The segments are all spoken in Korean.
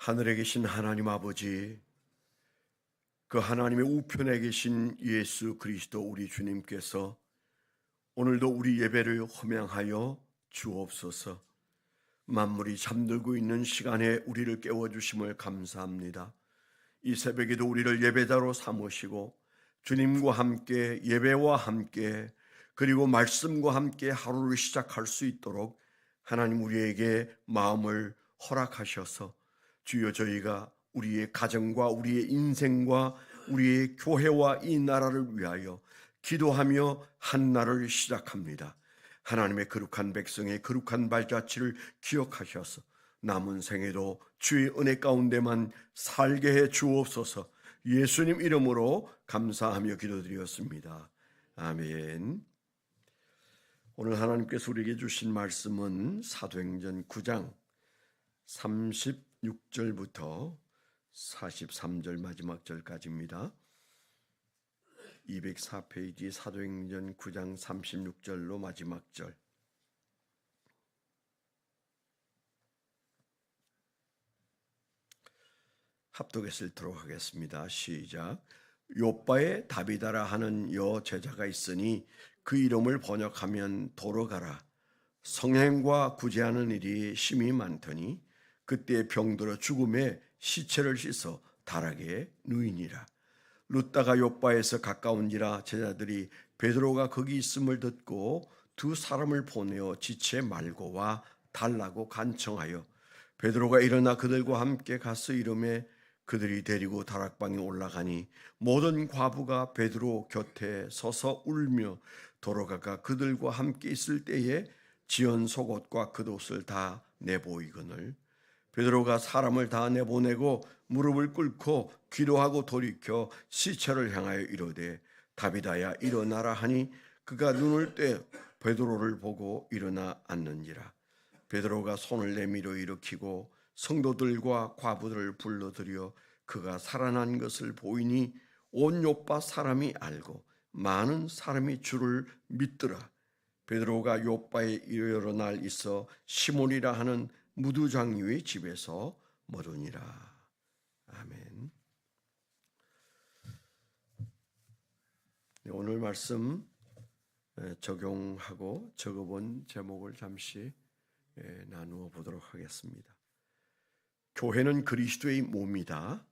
하늘에 계신 하나님 아버지, 그 하나님의 우편에 계신 예수 그리스도 우리 주님께서 오늘도 우리 예배를 허명하여 주옵소서. 만물이 잠들고 있는 시간에 우리를 깨워주심을 감사합니다. 이 새벽에도 우리를 예배자로 삼으시고 주님과 함께, 예배와 함께, 그리고 말씀과 함께 하루를 시작할 수 있도록 하나님 우리에게 마음을 허락하셔서 주여, 저희가 우리의 가정과 우리의 인생과 우리의 교회와 이 나라를 위하여 기도하며 한 날을 시작합니다. 하나님의 거룩한 백성의 거룩한 발자취를 기억하셔서 남은 생에도 주의 은혜 가운데만 살게 해 주옵소서. 예수님 이름으로 감사하며 기도드렸습니다. 아멘. 오늘 하나님께서 우리에게 주신 말씀은 사도행전 9장 36절부터 43절 마지막 절까지입니다. 204페이지 사도행전 9장 36절로 마지막 절. 합독해서 읽도록 하겠습니다. 시작. 요빠에 다비다라 하는 여 제자가 있으니 그 이름을 번역하면 도로가라. 성행과 구제하는 일이 심히 많더니 그때 병들어 죽음에 시체를 씻어 다락에 누이니라. 룻다가 요빠에서 가까운지라 제자들이 베드로가 거기 있음을 듣고 두 사람을 보내어 지체 말고와 달라고 간청하여 베드로가 일어나 그들과 함께 가서 이르매 그들이 데리고 다락방에 올라가니 모든 과부가 베드로 곁에 서서 울며 도로가가 그들과 함께 있을 때에 지은 속옷과 겉옷을 다 내보이거늘 베드로가 사람을 다 내보내고 무릎을 꿇고 기도하고 돌이켜 시체를 향하여 이르되 다비다야 일어나라 하니 그가 눈을 떼 베드로를 보고 일어나 앉는지라. 베드로가 손을 내밀어 일으키고 성도들과 과부들을 불러들여 그가 살아난 것을 보이니 온 요빠 사람이 알고 많은 사람이 주를 믿더라. 베드로가 요빠에 여러 날 있어 시몬이라 하는 무두장류의 집에서 머무니라. 아멘. 오늘 말씀 적용하고 적어본 제목을 잠시 나누어 보도록 하겠습니다. 교회는 그리스도의 몸이다.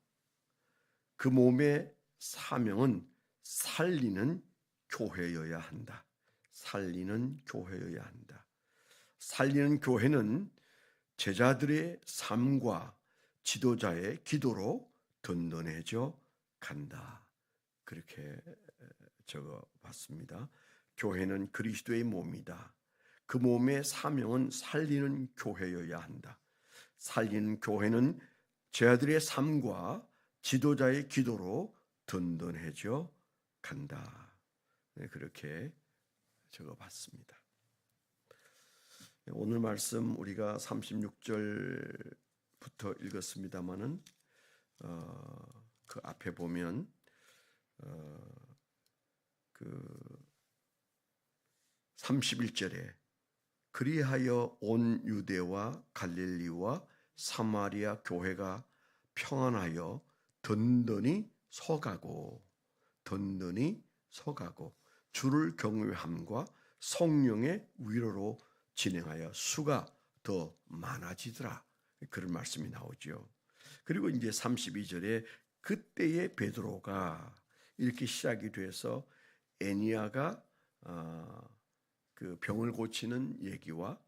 그 몸의 사명은 살리는 교회여야 한다. 살리는 교회여야 한다. 살리는 교회는 제자들의 삶과 지도자의 기도로 든든해져 간다. 그렇게 적어봤습니다. 교회는 그리스도의 몸이다. 그 몸의 사명은 살리는 교회여야 한다. 살리는 교회는 제자들의 삶과 지도자의 기도로 든든해져 간다. 그렇게 적어봤습니다. 오늘 말씀 우리가 36절부터 읽었습니다마는 그 앞에 보면 그 31절에 그리하여 온 유대와 갈릴리와 사마리아 교회가 평안하여 든든히 서가고 주를 경외함과 성령의 위로로 진행하여 수가 더 많아지더라. 그런 말씀이 나오죠. 그리고 이제 32절에 그때의 베드로가 이렇게 시작이 돼서 애니아가 그 병을 고치는 얘기와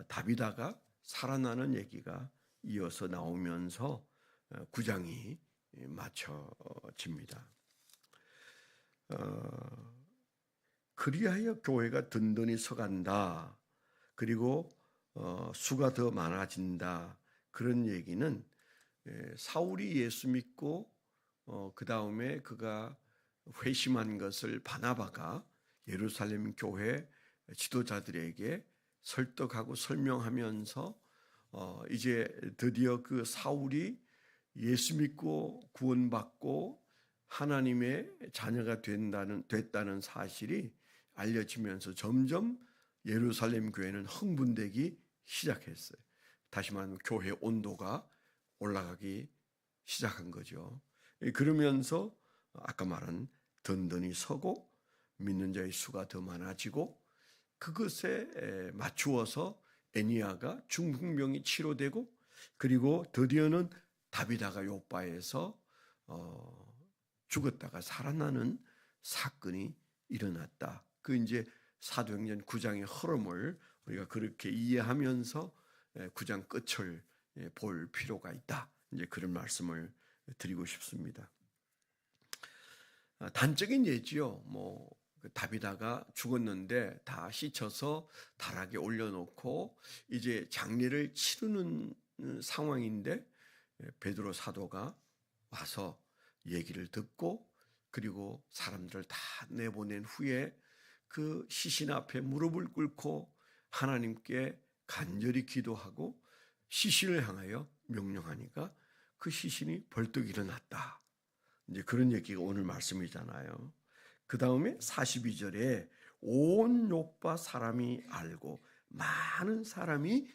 다비다가 살아나는 얘기가 이어서 나오면서 9장이 마쳐집니다. 그리하여 교회가 든든히 서간다. 그리고 수가 더 많아진다. 그런 얘기는 사울이 예수 믿고 그 다음에 그가 회심한 것을 바나바가 예루살렘 교회 지도자들에게 설득하고 설명하면서 이제 드디어 그 사울이 예수 믿고 구원받고 하나님의 자녀가 됐다는 사실이 알려지면서 점점 예루살렘 교회는 흥분되기 시작했어요. 다시 말하면 교회 온도가 올라가기 시작한 거죠. 그러면서 아까 말한 든든히 서고 믿는 자의 수가 더 많아지고 그것에 맞추어서 애니야가 중풍병이 치료되고 그리고 드디어는 다비다가 요바에서 죽었다가 살아나는 사건이 일어났다. 그 이제 사도행전 9장의 흐름을 우리가 그렇게 이해하면서 9장 끝을 볼 필요가 있다. 이제 그런 말씀을 드리고 싶습니다. 단적인 예지요. 다비다가 죽었는데 다 씻혀서 다락에 올려놓고 이제 장례를 치르는 상황인데 베드로 사도가 와서 얘기를 듣고 그리고 사람들을 다 내보낸 후에 그 시신 앞에 무릎을 꿇고 하나님께 간절히 기도하고 시신을 향하여 명령하니까 그 시신이 벌떡 일어났다. 이제 그런 얘기가 오늘 말씀이잖아요. 그 다음에 42절에 온 요파 사람이 알고 많은 사람이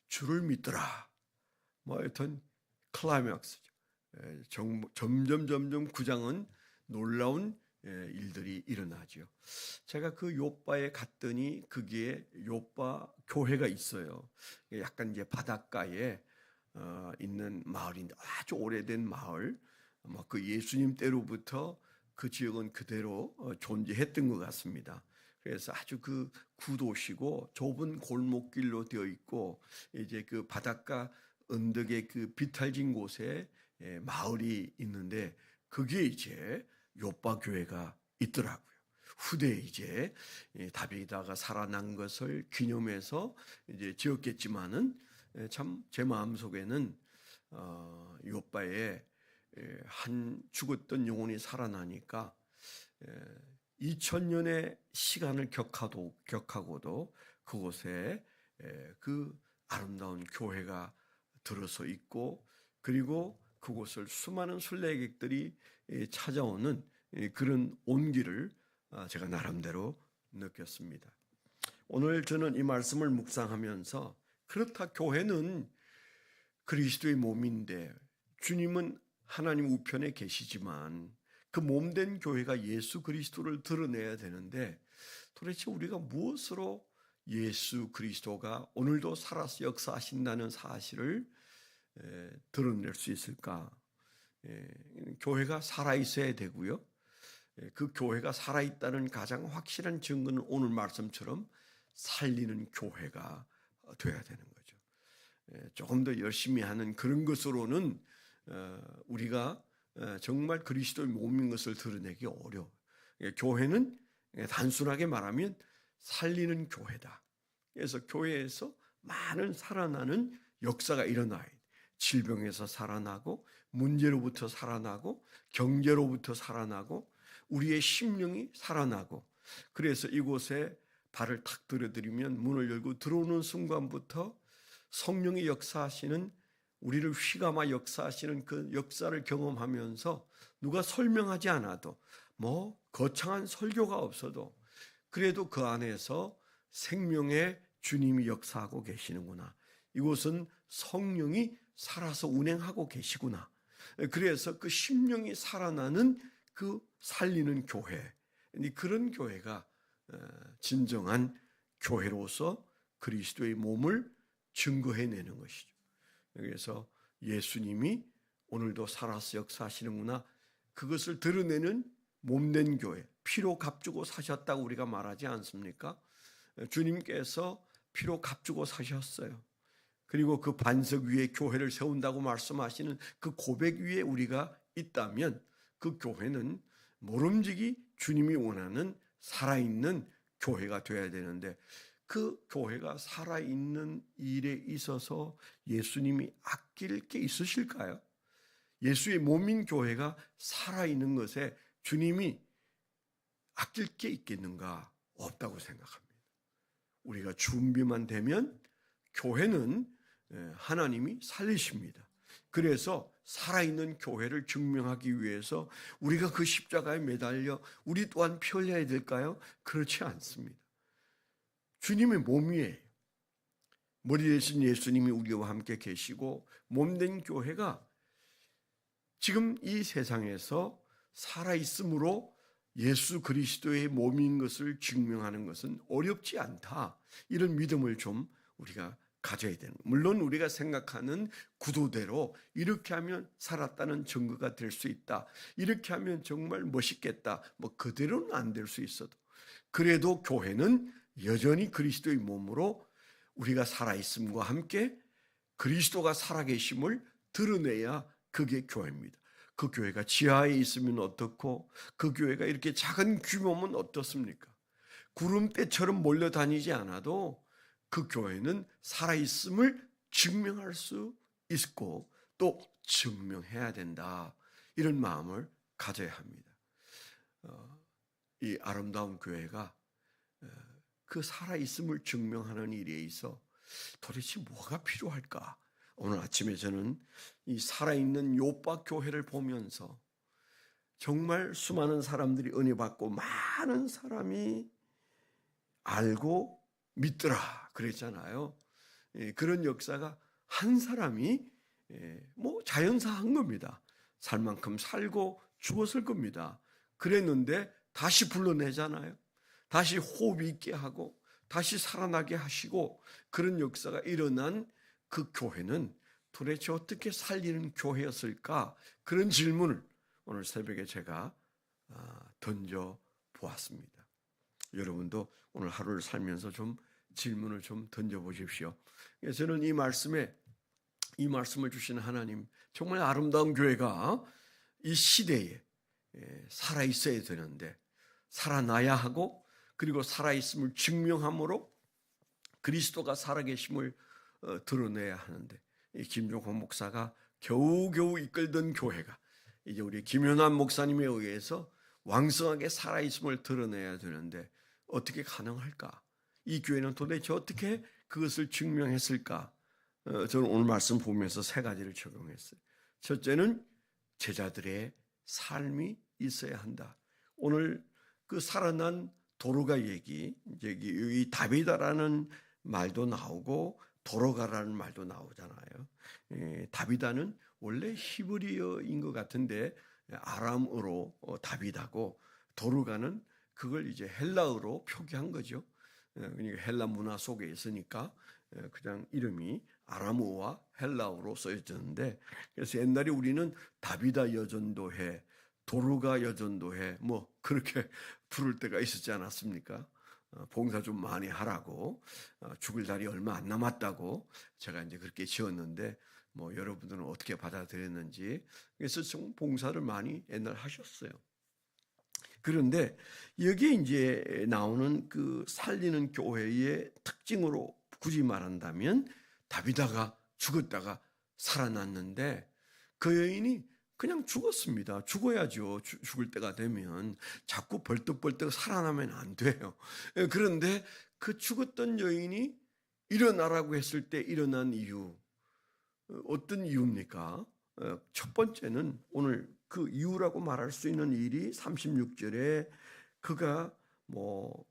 주를 믿더라. 하여튼 클라이맥스죠. 점점 9장은 놀라운 일들이 일어나죠. 제가 그 요바에 갔더니 거기에 요바 교회가 있어요. 약간 이제 바닷가에 있는 마을인데 아주 오래된 마을. 그 예수님 때로부터 그 지역은 그대로 존재했던 것 같습니다. 그래서 아주 그 구도시고 좁은 골목길로 되어 있고 이제 그 바닷가 언덕의 그 비탈진 곳에 마을이 있는데 거기에 이제 요바 교회가 있더라고요. 후대에 이제 다비다가 살아난 것을 기념해서 이제 지었겠지만은 참 제 마음 속에는 요바의 한 죽었던 영혼이 살아나니까 2000년의 시간을 격하고도 그곳에 그 아름다운 교회가 들어서 있고 그리고 그곳을 수많은 순례객들이 찾아오는 그런 온기를 제가 나름대로 느꼈습니다. 오늘 저는 이 말씀을 묵상하면서 그렇다 교회는 그리스도의 몸인데 주님은 하나님 우편에 계시지만 그 몸된 교회가 예수 그리스도를 드러내야 되는데 도대체 우리가 무엇으로 예수 그리스도가 오늘도 살아서 역사하신다는 사실을 드러낼 수 있을까? 교회가 살아있어야 되고요. 그 교회가 살아있다는 가장 확실한 증거는 오늘 말씀처럼 살리는 교회가 돼야 되는 거죠. 조금 더 열심히 하는 그런 것으로는 우리가 정말 그리스도의 몸인 것을 드러내기 어려워요. 교회는 단순하게 말하면 살리는 교회다. 그래서 교회에서 많은 살아나는 역사가 일어나야 돼. 질병에서 살아나고 문제로부터 살아나고 경제로부터 살아나고 우리의 심령이 살아나고 그래서 이곳에 발을 탁 들여드리면 문을 열고 들어오는 순간부터 성령이 역사하시는 우리를 휘감아 역사하시는 그 역사를 경험하면서 누가 설명하지 않아도 거창한 설교가 없어도 그래도 그 안에서 생명의 주님이 역사하고 계시는구나. 이곳은 성령이 살아서 운행하고 계시구나. 그래서 그 심령이 살아나는 그 살리는 교회, 그런 교회가 진정한 교회로서 그리스도의 몸을 증거해내는 것이죠. 그래서 예수님이 오늘도 살아서 역사하시는구나. 그것을 드러내는 몸된 교회, 피로 값주고 사셨다고 우리가 말하지 않습니까? 주님께서 피로 값주고 사셨어요. 그리고 그 반석 위에 교회를 세운다고 말씀하시는 그 고백 위에 우리가 있다면 그 교회는 모름지기 주님이 원하는 살아있는 교회가 되어야 되는데 그 교회가 살아있는 일에 있어서 예수님이 아낄 게 있으실까요? 예수의 몸인 교회가 살아있는 것에 주님이 아낄 게 있겠는가? 없다고 생각합니다. 우리가 준비만 되면 교회는 하나님이 살리십니다. 그래서 살아있는 교회를 증명하기 위해서 우리가 그 십자가에 매달려 우리 또한 피 흘려야 될까요? 그렇지 않습니다. 주님의 몸이에요. 머리 대신 예수님이 우리와 함께 계시고 몸된 교회가 지금 이 세상에서 살아있으므로 예수 그리스도의 몸인 것을 증명하는 것은 어렵지 않다. 이런 믿음을 좀 우리가 가져야 되는. 물론 우리가 생각하는 구도대로 이렇게 하면 살았다는 증거가 될 수 있다. 이렇게 하면 정말 멋있겠다. 뭐 그대로는 안 될 수 있어도 그래도 교회는 여전히 그리스도의 몸으로 우리가 살아있음과 함께 그리스도가 살아계심을 드러내야 그게 교회입니다. 그 교회가 지하에 있으면 어떻고 그 교회가 이렇게 작은 규모면 어떻습니까? 구름대처럼 몰려다니지 않아도 그 교회는 살아있음을 증명할 수 있고 또 증명해야 된다. 이런 마음을 가져야 합니다. 이 아름다운 교회가 그 살아있음을 증명하는 일에 있어 도대체 뭐가 필요할까? 오늘 아침에 저는 이 살아있는 요빠 교회를 보면서 정말 수많은 사람들이 은혜 받고 많은 사람이 알고 믿더라 그랬잖아요. 그런 역사가 한 사람이 뭐 자연사한 겁니다. 살 만큼 살고 죽었을 겁니다. 그랬는데 다시 불러내잖아요. 다시 호흡 있게 하고 다시 살아나게 하시고 그런 역사가 일어난 그 교회는 도대체 어떻게 살리는 교회였을까? 그런 질문을 오늘 새벽에 제가 던져 보았습니다. 여러분도 오늘 하루를 살면서 좀 질문을 좀 던져 보십시오. 저는 이 말씀을 주신 하나님, 정말 아름다운 교회가 이 시대에 살아 있어야 되는데 살아나야 하고 그리고 살아있음을 증명함으로 그리스도가 살아계심을 드러내야 하는데 김종환 목사가 겨우겨우 이끌던 교회가 이제 우리 김연환 목사님에 의해서 왕성하게 살아있음을 드러내야 되는데 어떻게 가능할까? 이 교회는 도대체 어떻게 그것을 증명했을까? 저는 오늘 말씀 보면서 세 가지를 적용했어요. 첫째는 제자들의 삶이 있어야 한다. 오늘 그 살아난 도로가 얘기, 여기 다비다라는 말도 나오고 도로가라는 말도 나오잖아요. 다비다는 원래 히브리어인 것 같은데 아람어로 다비다고 도로가는 그걸 이제 헬라어로 표기한 거죠. 그러니까 헬라 문화 속에 있으니까 그냥 이름이 아람어와 헬라어로 써있었는데 그래서 옛날에 우리는 다비다 여전도회, 도루가 여전도회 뭐 그렇게 부를 때가 있었지 않았습니까? 봉사 좀 많이 하라고 죽을 날이 얼마 안 남았다고 제가 이제 그렇게 지었는데 뭐 여러분들은 어떻게 받아들였는지 그래서 좀 봉사를 많이 옛날 하셨어요. 그런데 여기에 이제 나오는 그 살리는 교회의 특징으로 굳이 말한다면 다비다가 죽었다가 살아났는데 그 여인이 그냥 죽었습니다. 죽어야죠. 죽을 때가 되면 자꾸 벌떡벌떡 살아나면 안 돼요. 그런데 그 죽었던 여인이 일어나라고 했을 때 일어난 이유 어떤 이유입니까? 첫 번째는 오늘 그 이유라고 말할 수 있는 일이 36절에 그가 뭐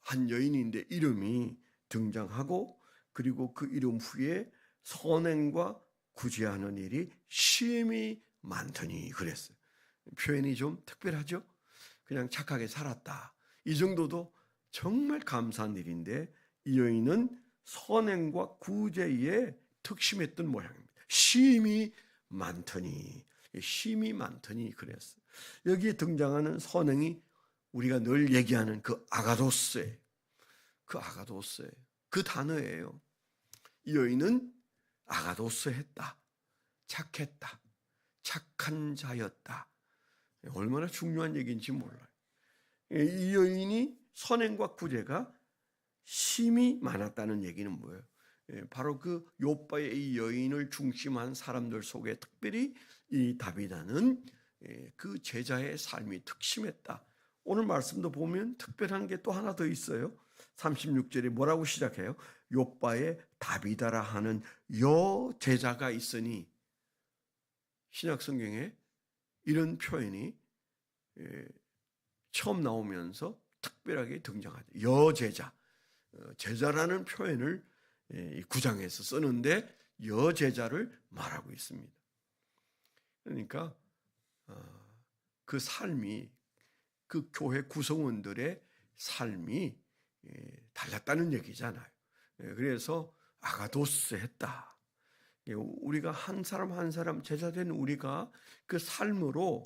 한 여인인데 이름이 등장하고 그리고 그 이름 후에 선행과 구제하는 일이 심히 많더니 그랬어요. 표현이 좀 특별하죠? 그냥 착하게 살았다. 이 정도도 정말 감사한 일인데 이 여인은 선행과 구제에 특심했던 모양입니다. 심히 많더니 그랬어요. 여기에 등장하는 선행이 우리가 늘 얘기하는 그 아가도스예요. 그 단어예요. 이 여인은 아가도스했다. 착했다. 착한 자였다. 얼마나 중요한 얘기인지 몰라요. 이 여인이 선행과 구제가 심히 많았다는 얘기는 뭐예요? 바로 그 요바의 이 여인을 중심한 사람들 속에 특별히 이 다비다는 그 제자의 삶이 특심했다. 오늘 말씀도 보면 특별한 게 또 하나 더 있어요. 36절에 뭐라고 시작해요? 요바의 다비다라 하는 여제자가 있으니 신약성경에 이런 표현이 처음 나오면서 특별하게 등장하죠. 여제자. 제자라는 표현을 이 9장에서 쓰는데 여제자를 말하고 있습니다. 그러니까 그 삶이, 그 교회 구성원들의 삶이 달랐다는 얘기잖아요. 그래서 아가도스 했다. 우리가 한 사람 한 사람 제자된 우리가 그 삶으로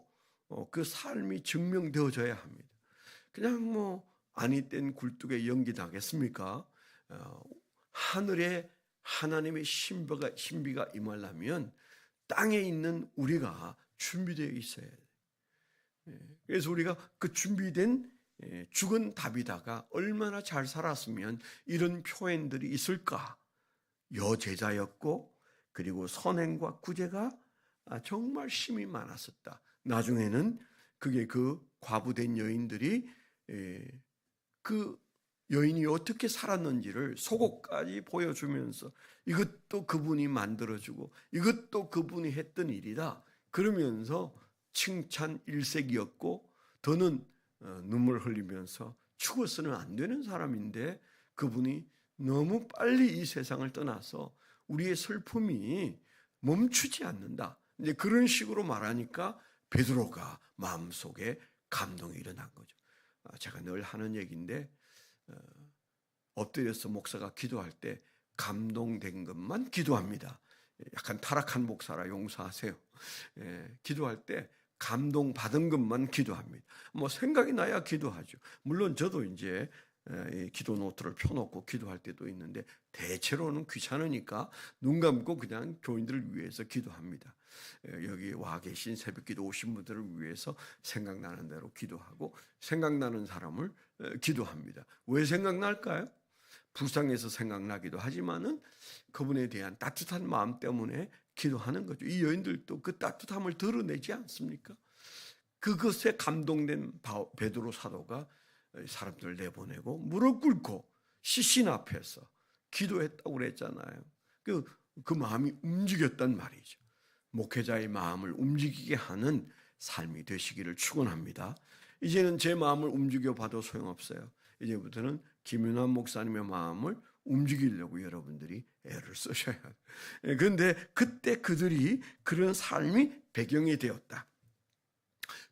그 삶이 증명되어져야 합니다. 그냥 뭐 아니 땐 굴뚝에 연기 나겠습니까? 하늘에 하나님의 신비가 임하려면 땅에 있는 우리가 준비되어 있어야 돼요. 그래서 우리가 그 준비된 죽은 다비다가 얼마나 잘 살았으면 이런 표현들이 있을까? 여제자였고, 그리고 선행과 구제가 정말 힘이 많았었다. 나중에는 그게 그 과부된 여인들이 그 여인이 어떻게 살았는지를 속옷까지 보여주면서 이것도 그분이 만들어주고 이것도 그분이 했던 일이다. 그러면서 칭찬 일색이었고, 더는 눈물 흘리면서 죽어서는 안 되는 사람인데 그분이 너무 빨리 이 세상을 떠나서 우리의 슬픔이 멈추지 않는다. 이제 그런 식으로 말하니까 베드로가 마음속에 감동이 일어난 거죠. 제가 늘 하는 얘기인데, 엎드려서 목사가 기도할 때 감동된 것만 기도합니다. 약간 타락한 목사라 용서하세요. 기도할 때 감동받은 것만 기도합니다. 뭐 생각이 나야 기도하죠. 물론 저도 이제 기도 노트를 펴놓고 기도할 때도 있는데 대체로는 귀찮으니까 눈 감고 그냥 교인들을 위해서 기도합니다. 여기 와 계신 새벽기도 오신 분들을 위해서 생각나는 대로 기도하고 생각나는 사람을 기도합니다. 왜 생각날까요? 불쌍해서 생각나기도 하지만은 그분에 대한 따뜻한 마음 때문에 기도하는 거죠. 이 여인들도 그 따뜻함을 드러내지 않습니까? 그것에 감동된 베드로 사도가 사람들을 내보내고 무릎 꿇고 시신 앞에서 기도했다고 그랬잖아요. 그 마음이 움직였단 말이죠. 목회자의 마음을 움직이게 하는 삶이 되시기를 축원합니다. 이제는 제 마음을 움직여 봐도 소용없어요. 이제부터는 김윤환 목사님의 마음을 움직이려고 여러분들이 애를 쓰셔야 해요. 그런데 그때 그들이 그런 삶이 배경이 되었다.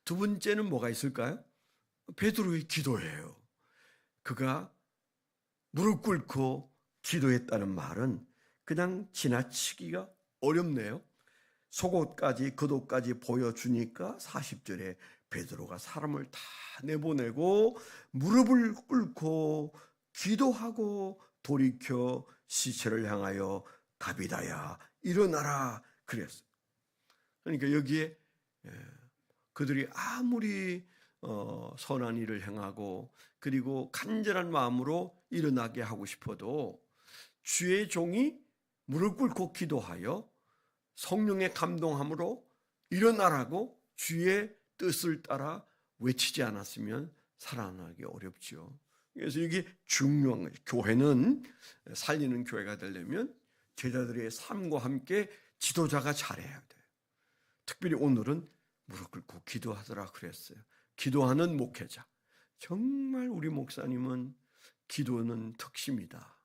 두 번째는 뭐가 있을까요? 베드로의 기도예요. 그가 무릎 꿇고 기도했다는 말은 그냥 지나치기가 어렵네요. 속옷까지 겉옷까지 보여주니까 40절에 베드로가 사람을 다 내보내고 무릎을 꿇고 기도하고 돌이켜 시체를 향하여 다비다야 일어나라 그랬어요. 그러니까 여기에 그들이 아무리 선한 일을 행하고 그리고 간절한 마음으로 일어나게 하고 싶어도 주의 종이 무릎 꿇고 기도하여 성령의 감동함으로 일어나라고 주의 뜻을 따라 외치지 않았으면 살아나기 어렵죠. 그래서 이게 중요한 거죠. 교회는 살리는 교회가 되려면 제자들의 삶과 함께 지도자가 잘해야 돼요. 특별히 오늘은 무릎 꿇고 기도하더라 그랬어요. 기도하는 목회자. 정말 우리 목사님은 기도는 특심이다.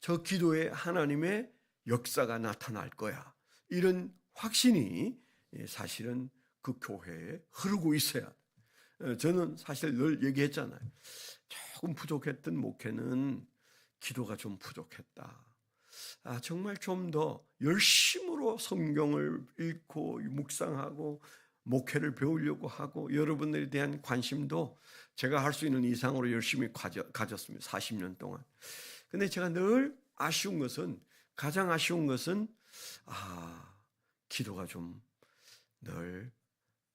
저 기도에 하나님의 역사가 나타날 거야. 이런 확신이 사실은 그 교회에 흐르고 있어야 돼요. 저는 사실 늘 얘기했잖아요. 조금 부족했던 목회는 기도가 좀 부족했다. 정말 좀 더 열심으로 성경을 읽고 묵상하고 목회를 배우려고 하고 여러분들에 대한 관심도 제가 할 수 있는 이상으로 열심히 가졌습니다. 40년 동안. 근데 제가 늘 가장 아쉬운 것은 기도가 좀 늘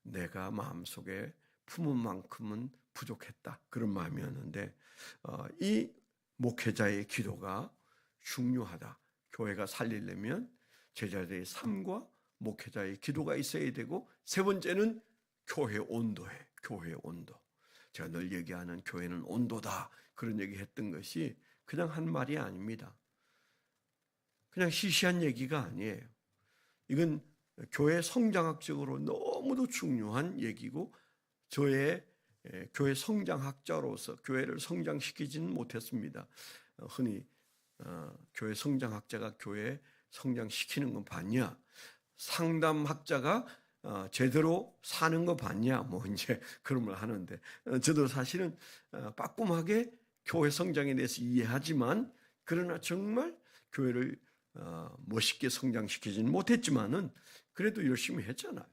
내가 마음속에 품은 만큼은 부족했다. 그런 마음이었는데 이 목회자의 기도가 중요하다. 교회가 살리려면 제자들의 삶과 목회자의 기도가 있어야 되고 세 번째는 교회 온도예요. 교회 온도. 제가 늘 얘기하는 교회는 온도다. 그런 얘기 했던 것이 그냥 한 말이 아닙니다. 그냥 시시한 얘기가 아니에요. 이건 교회 성장학적으로 너무도 중요한 얘기고 저의 교회 성장학자로서 교회를 성장시키지는 못했습니다. 흔히 교회 성장학자가 교회 성장시키는 거 봤냐? 상담학자가 제대로 사는 거 봤냐? 뭐 이제 그런 걸 하는데, 저도 사실은 빠끔하게 교회 성장에 대해서 이해하지만, 그러나 정말 교회를 멋있게 성장시키지는 못했지만은 그래도 열심히 했잖아요.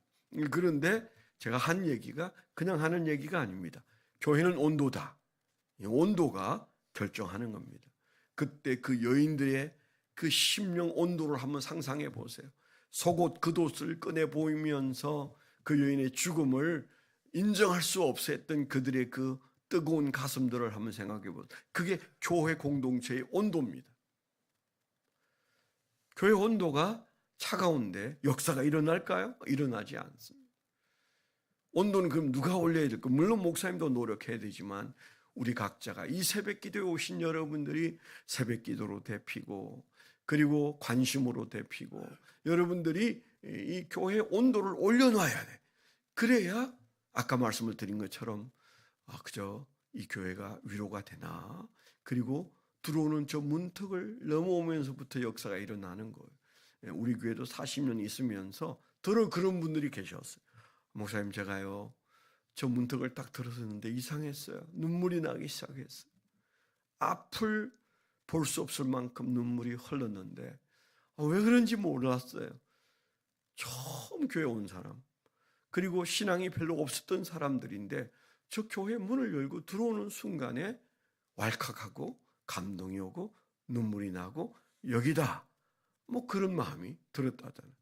그런데 제가 한 얘기가 그냥 하는 얘기가 아닙니다. 교회는 온도다. 온도가 결정하는 겁니다. 그때 그 여인들의 그 심령 온도를 한번 상상해 보세요. 속옷 겉옷을 꺼내 보이면서 그 여인의 죽음을 인정할 수 없었던 그들의 그 뜨거운 가슴들을 한번 생각해 보세요. 그게 교회 공동체의 온도입니다. 교회 온도가 차가운데 역사가 일어날까요? 일어나지 않습니다. 온도는 그럼 누가 올려야 될까? 물론 목사님도 노력해야 되지만 우리 각자가 이 새벽 기도에 오신 여러분들이 새벽 기도로 데피고, 그리고 관심으로 데피고, 여러분들이 이 교회 온도를 올려놔야 돼. 그래야 아까 말씀을 드린 것처럼 그저 이 교회가 위로가 되나, 그리고 들어오는 저 문턱을 넘어오면서부터 역사가 일어나는 거예요. 우리 교회도 40년 있으면서 그런 분들이 계셨어요. 목사님, 제가요 저 문턱을 딱 들어섰는데 이상했어요. 눈물이 나기 시작했어요. 앞을 볼 수 없을 만큼 눈물이 흘렀는데 왜 그런지 몰랐어요. 처음 교회 온 사람, 그리고 신앙이 별로 없었던 사람들인데 저 교회 문을 열고 들어오는 순간에 왈칵하고 감동이 오고 눈물이 나고 여기다, 뭐 그런 마음이 들었다잖아요.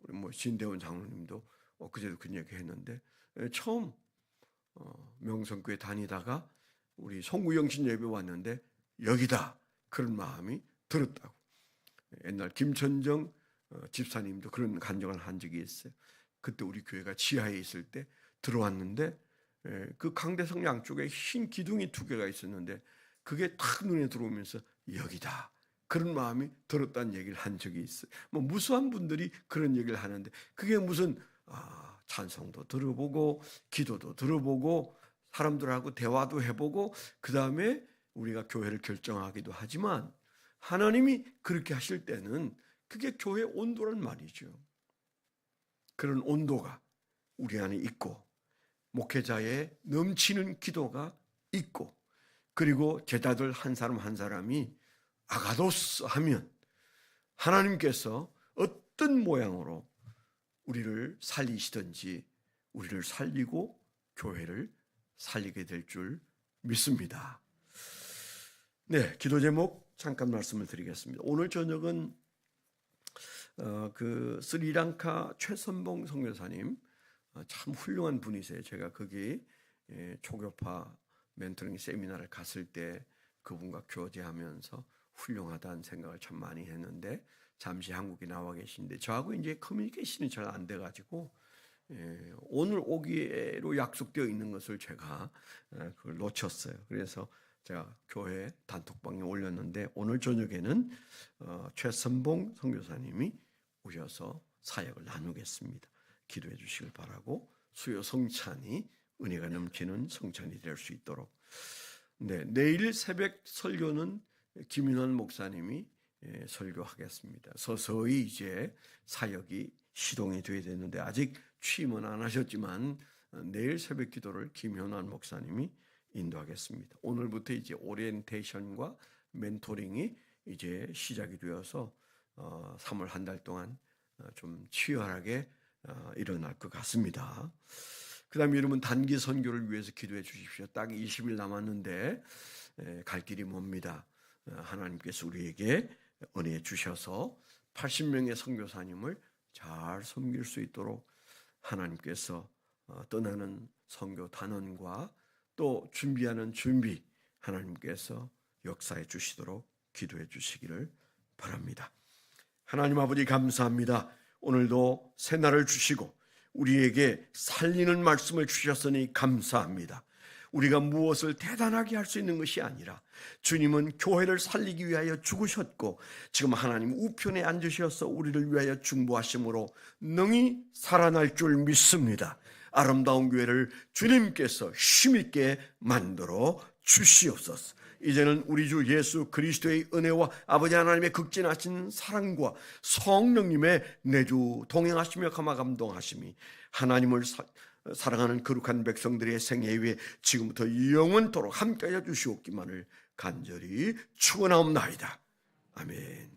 우리 뭐 진대원 장로님도 그제도 그 얘기 했는데, 처음 명성교회 다니다가 우리 송구영신 예배 왔는데 여기다, 그런 마음이 들었다고. 옛날 김천정 집사님도 그런 간증을 한 적이 있어요. 그때 우리 교회가 지하에 있을 때 들어왔는데 그 강대성 양쪽에 흰 기둥이 2개가 있었는데 그게 탁 눈에 들어오면서 여기다, 그런 마음이 들었다는 얘기를 한 적이 있어요. 뭐 무수한 분들이 그런 얘기를 하는데 그게 무슨 찬송도 들어보고 기도도 들어보고 사람들하고 대화도 해보고 그 다음에 우리가 교회를 결정하기도 하지만, 하나님이 그렇게 하실 때는 그게 교회 온도란 말이죠. 그런 온도가 우리 안에 있고, 목회자의 넘치는 기도가 있고, 그리고 제자들 한 사람 한 사람이 아가도스 하면 하나님께서 어떤 모양으로 우리를 살리시든지 우리를 살리고 교회를 살리게 될 줄 믿습니다. 네, 기도 제목 잠깐 말씀을 드리겠습니다. 오늘 저녁은 그 스리랑카 최선봉 선교사님, 참 훌륭한 분이세요. 제가 거기 초교파 멘토링 세미나를 갔을 때 그분과 교제하면서 훌륭하다는 생각을 참 많이 했는데, 잠시 한국에 나와 계신데 저하고 이제 커뮤니케이션이 잘 안 돼가지고 오늘 오기로 약속되어 있는 것을 제가 그걸 놓쳤어요. 그래서 제가 교회 단톡방에 올렸는데 오늘 저녁에는 최선봉 선교사님이 오셔서 사역을 나누겠습니다. 기도해 주시길 바라고, 수요 성찬이 은혜가 넘치는 성찬이 될 수 있도록. 네, 내일 새벽 설교는 김윤환 목사님이 설교하겠습니다. 서서히 이제 사역이 시동이 돼야 되는데 아직 취임은 안 하셨지만 내일 새벽 기도를 김윤환 목사님이 인도하겠습니다. 오늘부터 이제 오리엔테이션과 멘토링이 이제 시작이 되어서 3월 한 달 동안 좀 치열하게 일어날 것 같습니다. 그 다음에 여러분, 단기 선교를 위해서 기도해 주십시오. 딱 20일 남았는데 갈 길이 멉니다. 하나님께서 우리에게 은혜 주셔서 80명의 선교사님을 잘 섬길 수 있도록 하나님께서 떠나는 선교 단원과 또 준비하는 준비 하나님께서 역사해 주시도록 기도해 주시기를 바랍니다. 하나님 아버지, 감사합니다. 오늘도 새날을 주시고 우리에게 살리는 말씀을 주셨으니 감사합니다. 우리가 무엇을 대단하게 할 수 있는 것이 아니라 주님은 교회를 살리기 위하여 죽으셨고 지금 하나님 우편에 앉으셔서 우리를 위하여 중보하심으로 능히 살아날 줄 믿습니다. 아름다운 교회를 주님께서 힘있게 만들어 주시옵소서. 이제는 우리 주 예수 그리스도의 은혜와 아버지 하나님의 극진하신 사랑과 성령님의 내주 동행하시며 감화 감동하심이 하나님을 사랑하는 거룩한 백성들의 생애 위에 지금부터 영원토록 함께하여 주시옵기만을 간절히 축원하옵나이다. 아멘.